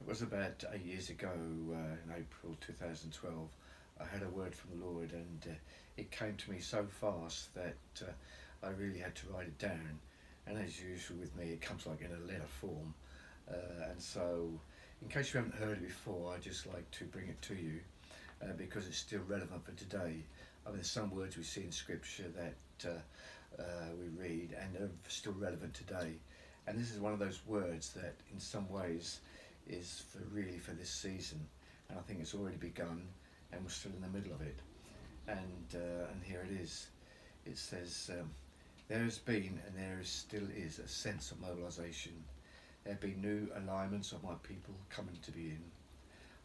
It was about 8 years ago, in April 2012. I had a word from the Lord, and it came to me so fast that I really had to write it down. And as usual with me, it comes like in a letter form. And so, in case you haven't heard it before, I just like to bring it to you because it's still relevant for today. I mean, there's some words we see in Scripture that we read and are still relevant today. And this is one of those words that, in some ways, is for this season. And I think it's already begun, and we're still in the middle of it. And here it is. It says, there has been and there is, still is a sense of mobilisation. There have been new alignments of my people coming to be in.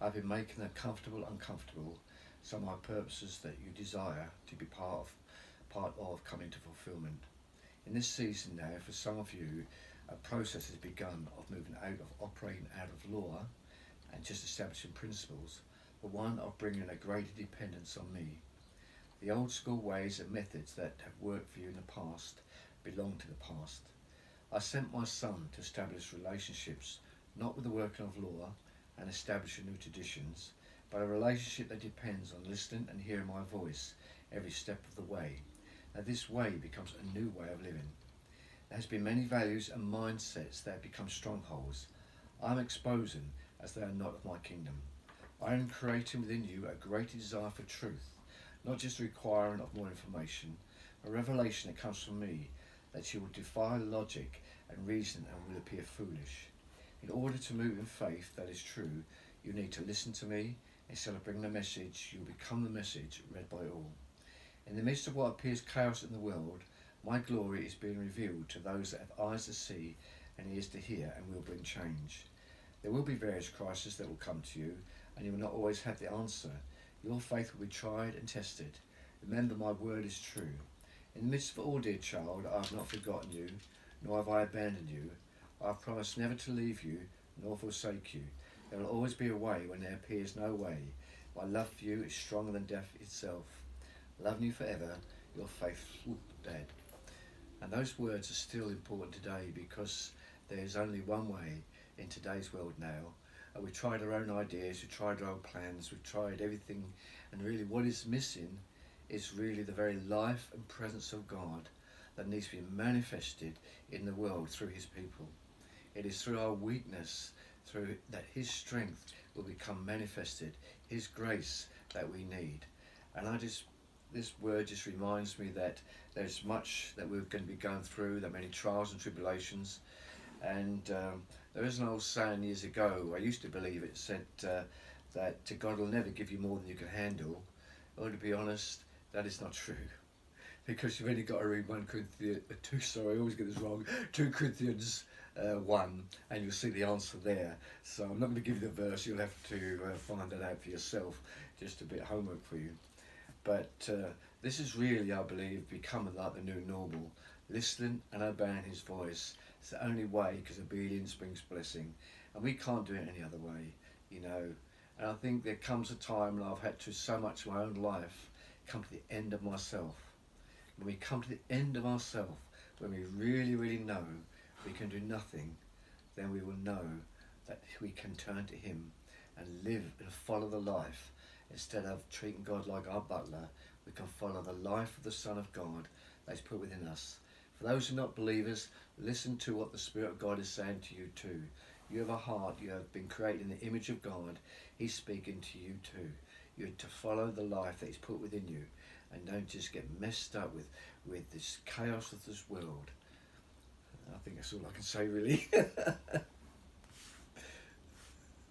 I've been making the comfortable uncomfortable, so my purposes that you desire to be part of coming to fulfilment. In this season now, for some of you, a process has begun of moving out of operating out of law and just establishing principles, but one of bringing a greater dependence on me. The old school ways and methods that have worked for you in the past belong to the past. I sent my son to establish relationships, not with the working of law and establishing new traditions, but a relationship that depends on listening and hearing my voice every step of the way. Now this way becomes a new way of living. There has been many values and mindsets that have become strongholds. I am exposing as they are not of my kingdom. I am creating within you a greater desire for truth, not just requiring of more information, a revelation that comes from me that you will defy logic and reason and will appear foolish. In order to move in faith that is true, you need to listen to me. Instead of bringing the message, you will become the message read by all. In the midst of what appears chaos in the world, my glory is being revealed to those that have eyes to see and ears to hear and will bring change. There will be various crises that will come to you, and you will not always have the answer. Your faith will be tried and tested. Remember, my word is true. In the midst of all, dear child, I have not forgotten you, nor have I abandoned you. I have promised never to leave you, nor forsake you. There will always be a way when there appears no way. My love for you is stronger than death itself. Loving you forever, your faithful Dad. And those words are still important today because there is only one way in today's world now. We tried our own ideas, we tried our own plans, we tried everything, and really what is missing is really the very life and presence of God that needs to be manifested in the world through his people. It is through our weakness, through that his strength will become manifested, his grace that we need. And this word just reminds me that there's much that we're going to be going through, there are many trials and tribulations. And there is an old saying years ago, I used to believe it, said that God will never give you more than you can handle. Well, to be honest, that is not true. Because you've only got to read 2 Corinthians 1, and you'll see the answer there. So I'm not going to give you the verse, you'll have to find that out for yourself, just a bit of homework for you. But this is really, I believe, becoming like the new normal, listening and obeying his voice. It's the only way, because obedience brings blessing, and we can't do it any other way, you know. And I think there comes a time when I've had to so much of my own life come to the end of myself. When we come to the end of ourselves, when we really, really know we can do nothing, then we will know that we can turn to him and live and follow the life. Instead of treating God like our butler, we can follow the life of the Son of God that is put within us. For those who are not believers, listen to what the Spirit of God is saying to you too. You have a heart, you have been created in the image of God. He's speaking to you too. You're to follow the life that he's put within you, and don't just get messed up with this chaos of this world. I think that's all I can say really.